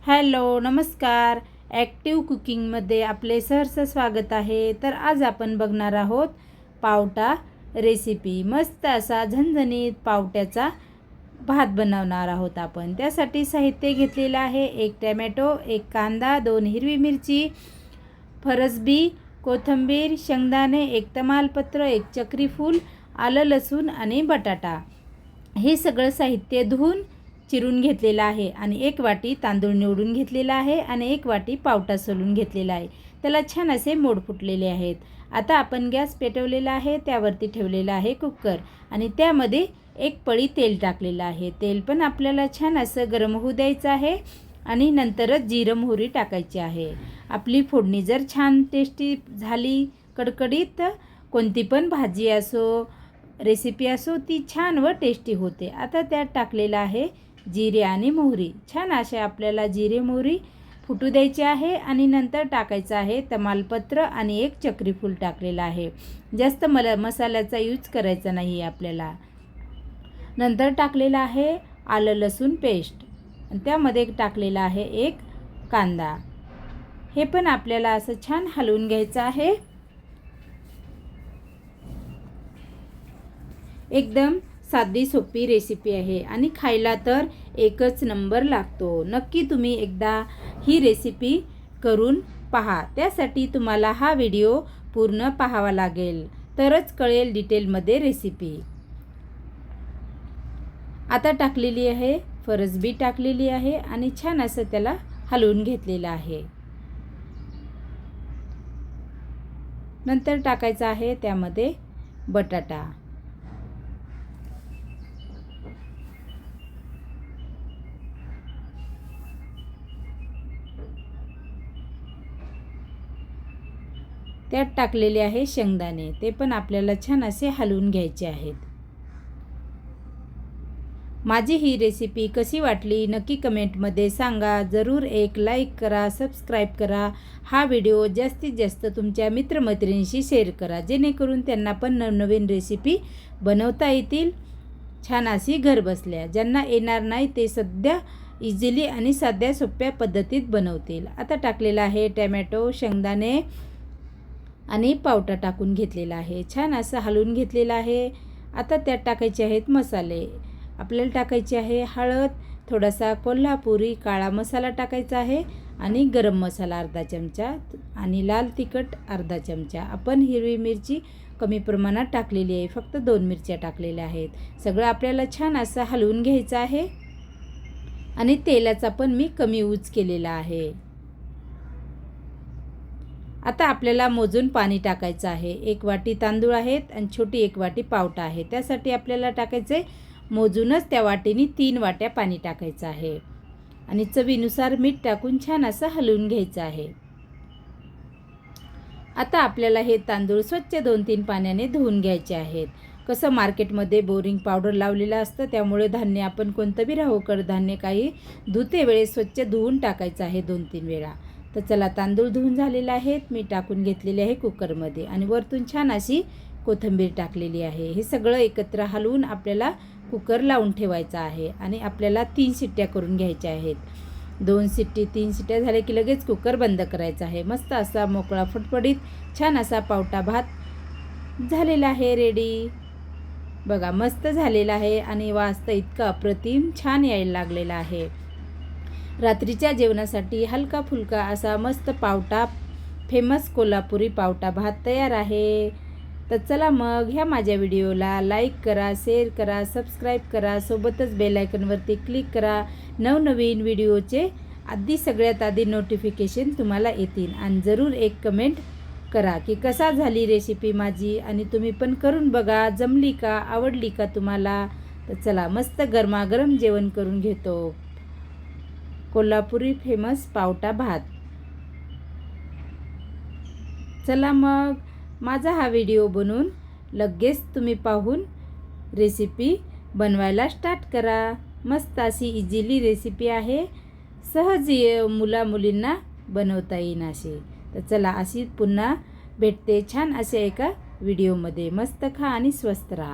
Hello नमस्कार. Active कुकिंगमध्ये आपले सहर्ष स्वागत आहे. तर आज आपण बघणार आहोत पावटा रेसिपी. मस्त असा झणझणीत पावट्याचा भात बनवणार आहोत आपण. त्यासाठी साहित्य घेतलेलं आहे: 1 टॅमॅटो, 1 कांदा, 2 हिरवी मिरची, फरसबी, कोथिंबीर, शेंगदाणे, 1 तमालपत्र, 1 चक्री फूल, आलं लसूण आणि बटाटा. हे सगळं साहित्य धुवून चिरून घेतलेला आहे आणि 1 वाटी तांदूळ निवडून घेतलेला आहे आणि 1 वाटी पावटा सोलून घेतलेला आहे. त्याला छान असे मोड फुटलेले आहेत. आता आपण गॅस पेटवलेला आहे, त्यावरती ठेवलेला आहे कुकर आणि त्यामध्ये 1 पळी तेल टाकलेलं आहे. तेल पण आपल्याला छान असं गरम होऊ द्यायचं आहे आणि नंतरच जिरं मोहरी टाकायची आहे. आपली फोडणी जर छान टेस्टी झाली, कडकडीत, कोणती पण भाजी असो, रेसिपी असो, ती छान व टेस्टी होते. आता त्यात टाकलेलं आहे जिरे आणि मोहरी. छान असे आपल्याला जिरे मोहरी फुटू द्यायचे आहे आणि नंतर टाकायचं आहे तमालपत्र आणि 1 चक्री फूल टाकलेलं आहे. जास्त मसाल्याचा यूज करायचा नाही आपल्याला. नंतर टाकलेलं आहे आलं लसूण पेस्ट आणि त्यामध्ये टाकलेला आहे 1 कांदा. हे पण आपल्याला असं छान हलवून घ्यायचं आहे. एकदम साधी सोपी रेसिपी आहे आणि खायला तर एकच नंबर लागतो. नक्की तुम्ही एकदा ही रेसिपी करून पहा. त्यासाठी तुम्हाला हा व्हिडिओ पूर्ण पाहावा लागेल, तरच कळेल डिटेलमध्ये रेसिपी. आता टाकलेली आहे फरसबी टाकलेली आहे आणि छान असं त्याला हलवून घेतलेलं आहे. नंतर टाकायचा आहे त्यामध्ये बटाटा. त्यात टाकलेले आहे शेंगदाणे. ते पण आपल्याला छान असे हलवून घ्यायचे आहेत. माझी ही रेसिपी कशी वाटली नक्की कमेंटमध्ये सांगा. जरूर एक लाईक करा, सबस्क्राईब करा. हा व्हिडिओ जास्तीत जास्त तुमच्या मित्रमैत्रिणींशी शेअर करा, जेणेकरून त्यांना पण नवनवीन रेसिपी बनवता येतील छान अशी घरबसल्या. ज्यांना येणार नाही ते सध्या इझिली आणि साध्या सोप्या पद्धतीत बनवतील. आता टाकलेला आहे टॅमॅटो, शेंगदाणे आणि पावटा टाकून घेतलेला आहे. छान असं हलवून घेतलेलं आहे. आता त्यात टाकायचे आहेत मसाले. आपल्याला टाकायचे आहे हळद, थोडासा कोल्हापुरी काळा मसाला टाकायचा आहे आणि गरम मसाला अर्धा चमचा आणि लाल तिखट अर्धा चमचा. आपण हिरवी मिरची कमी प्रमाणात टाकलेली आहे, फक्त 2 मिरच्या टाकलेल्या आहेत. सगळं आपल्याला छान असं हलवून घ्यायचं आहे आणि तेलाचा पण मी कमी यूज केलेला आहे. आता आपल्याला मोजून पाणी टाकायचं आहे. 1 वाटी तांदूळ आहेत आणि छोटी 1 वाटी पावटा आहे. त्यासाठी आपल्याला टाकायचे मोजूनच त्या वाटीने 3 वाट्या पाणी टाकायचं आहे आणि चवीनुसार मीठ टाकून छान असं हलवून घ्यायचं आहे. आता आपल्याला हे तांदूळ स्वच्छ 2-3 पाण्याने धुवून घ्यायचे आहेत. कसं मार्केटमध्ये बोरिंग पावडर लावलेलं असतं, त्यामुळे धान्य आपण कोणतं बी राहो कडधान्य काही धुते वेळेस स्वच्छ धुवून टाकायचं आहे 2-3 वेळा. तर चला, तांदूळ धुवून झालेले आहेत. मी टाकून घेतलेले आहे कुकरमध्ये आणि वरतून छान अशी कोथिंबीर टाकलेली आहे. हे सगळं एकत्र हलवून आपल्याला कुकर लावून ठेवायचा आहे आणि आपल्याला 3 शिट्ट्या करून घ्यायच्या आहेत. 2 शिट्टी 3 शिट्ट्या झाल्या की लगेच कुकर बंद करायचा आहे. मस्त असा मोकळा फटफटीत छान असा पावटा भात झालेला आहे रेडी. बघा मस्त झालेला आहे आणि वास तर इतका अप्रतिम छान यायला लागलेला आहे. रात्रीच्या जेवणासाठी हलका फुलका असा मस्त पावटा, फेमस कोल्हापुरी पावटा भात तयार आहे. तर चला मग, ह्या माझ्या व्हिडिओला लाईक करा, शेअर करा, सबस्क्राईब करा, सोबतच बेल आयकॉनवरती क्लिक करा. नवनवीन व्हिडिओचे सगळ्यात आधी नोटिफिकेशन तुम्हाला येतील. आणि जरूर एक कमेंट करा की कसा झाली रेसिपी माझी आणि तुम्ही पण करून बघा. जमली का, आवडली का तुम्हाला? तर चला, मस्त गरमागरम जेवण करून घेतो. कोल्हापुरी फेमस पावटा भात. चला मग, माझा हा व्हिडिओ बनवून लगेच तुम्ही पाहून रेसिपी बनवायला स्टार्ट करा. मस्त अशी इझिली रेसिपी आहे, सहज मुलामुलींना बनवता येईन अशी. तर चला, अशी पुन्हा भेटते छान असे एका व्हिडिओमध्ये. मस्त खा आणि स्वस्त राहा.